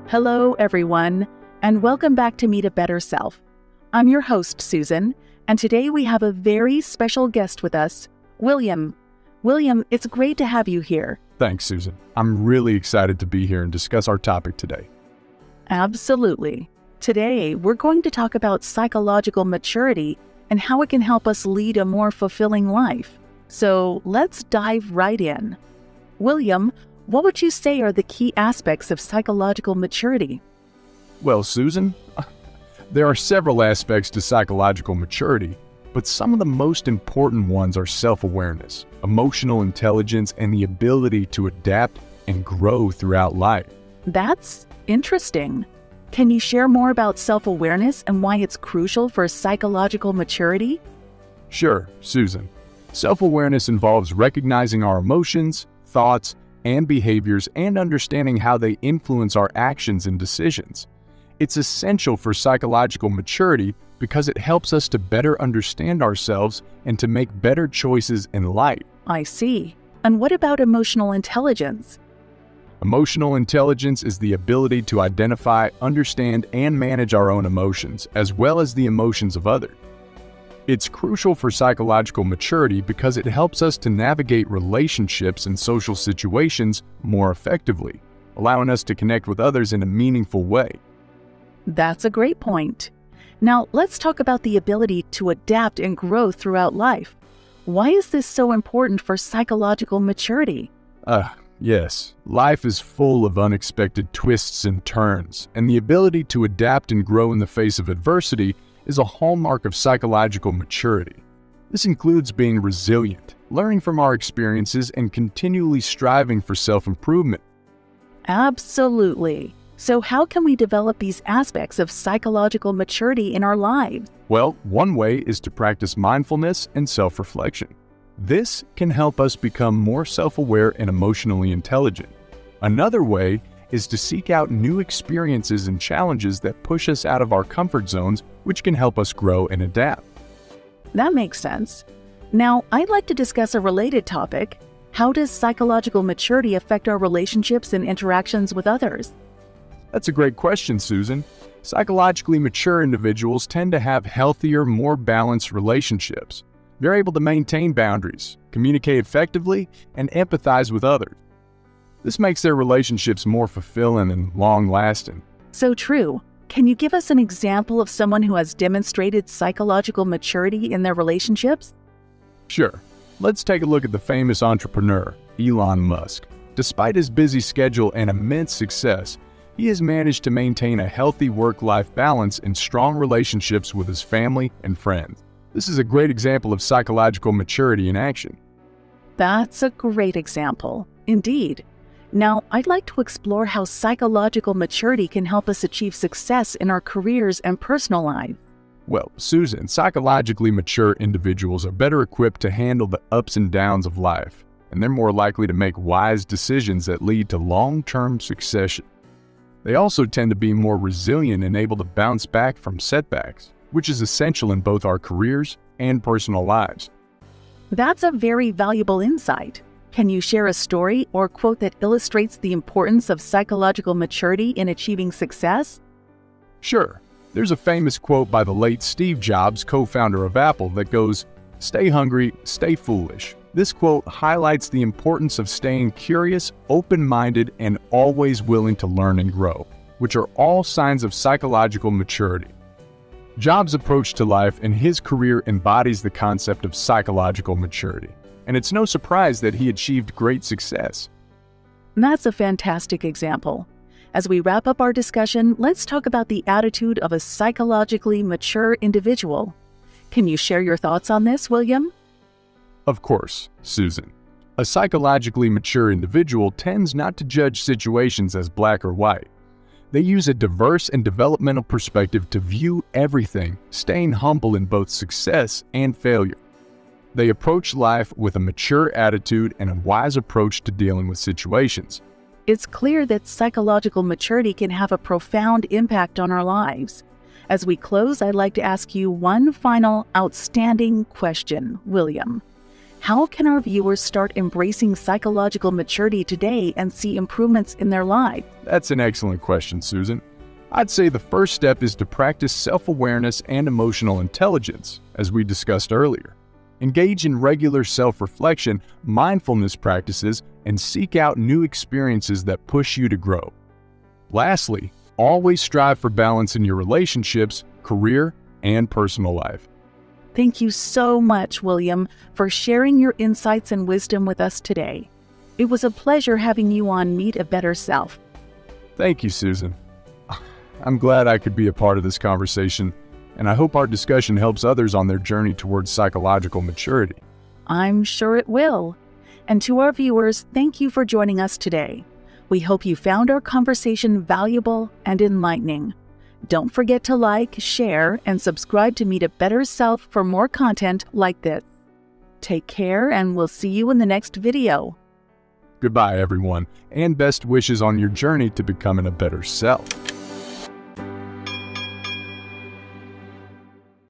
Hello, everyone, and welcome back to Meet a Better Self. I'm your host, Susan, and today we have a very special guest with us, William. William, it's great to have you here. Thanks, Susan. I'm really excited to be here and discuss our topic today. Absolutely. Today, we're going to talk about psychological maturity and how it can help us lead a more fulfilling life. So let's dive right in. William, what would you say are the key aspects of psychological maturity? Well, Susan, there are several aspects to psychological maturity, but some of the most important ones are self-awareness, emotional intelligence, and the ability to adapt and grow throughout life. That's interesting. Can you share more about self-awareness and why it's crucial for psychological maturity? Sure, Susan. Self-awareness involves recognizing our emotions, thoughts, and behaviors and understanding how they influence our actions and decisions. It's essential for psychological maturity because it helps us to better understand ourselves and to make better choices in life. I see. And what about emotional intelligence? Emotional intelligence is the ability to identify, understand, and manage our own emotions, as well as the emotions of others. It's crucial for psychological maturity because it helps us to navigate relationships and social situations more effectively, allowing us to connect with others in a meaningful way. That's a great point. Now, let's talk about the ability to adapt and grow throughout life. Why is this so important for psychological maturity? Yes, life is full of unexpected twists and turns, and the ability to adapt and grow in the face of adversity is a hallmark of psychological maturity. This includes being resilient, learning from our experiences, and continually striving for self-improvement. Absolutely. So how can we develop these aspects of psychological maturity in our lives? Well, one way is to practice mindfulness and self-reflection. This can help us become more self-aware and emotionally intelligent. Another way is to seek out new experiences and challenges that push us out of our comfort zones, which can help us grow and adapt. That makes sense. Now, I'd like to discuss a related topic. How does psychological maturity affect our relationships and interactions with others? That's a great question, Susan. Psychologically mature individuals tend to have healthier, more balanced relationships. They're able to maintain boundaries, communicate effectively, and empathize with others. This makes their relationships more fulfilling and long-lasting. So true. Can you give us an example of someone who has demonstrated psychological maturity in their relationships? Sure. Let's take a look at the famous entrepreneur, Elon Musk. Despite his busy schedule and immense success, he has managed to maintain a healthy work-life balance and strong relationships with his family and friends. This is a great example of psychological maturity in action. That's a great example. Indeed. Now, I'd like to explore how psychological maturity can help us achieve success in our careers and personal lives. Well, Susan, psychologically mature individuals are better equipped to handle the ups and downs of life, and they're more likely to make wise decisions that lead to long-term success. They also tend to be more resilient and able to bounce back from setbacks, which is essential in both our careers and personal lives. That's a very valuable insight. Can you share a story or quote that illustrates the importance of psychological maturity in achieving success? Sure. There's a famous quote by the late Steve Jobs, co-founder of Apple, that goes, "Stay hungry, stay foolish." This quote highlights the importance of staying curious, open-minded, and always willing to learn and grow, which are all signs of psychological maturity. Jobs' approach to life and his career embodies the concept of psychological maturity, and it's no surprise that he achieved great success. That's a fantastic example. As we wrap up our discussion, let's talk about the attitude of a psychologically mature individual. Can you share your thoughts on this, William? Of course, Susan. A psychologically mature individual tends not to judge situations as black or white. They use a diverse and developmental perspective to view everything, staying humble in both success and failure. They approach life with a mature attitude and a wise approach to dealing with situations. It's clear that psychological maturity can have a profound impact on our lives. As we close, I'd like to ask you one final outstanding question, William. How can our viewers start embracing psychological maturity today and see improvements in their lives? That's an excellent question, Susan. I'd say the first step is to practice self-awareness and emotional intelligence, as we discussed earlier. Engage in regular self-reflection, mindfulness practices, and seek out new experiences that push you to grow. Lastly, always strive for balance in your relationships, career, and personal life. Thank you so much, William, for sharing your insights and wisdom with us today. It was a pleasure having you on Meet a Better Self. Thank you, Susan. I'm glad I could be a part of this conversation, and I hope our discussion helps others on their journey towards psychological maturity. I'm sure it will. And to our viewers, thank you for joining us today. We hope you found our conversation valuable and enlightening. Don't forget to like, share, and subscribe to Meet a Better Self for more content like this. Take care, and we'll see you in the next video. Goodbye, everyone, and best wishes on your journey to becoming a better self.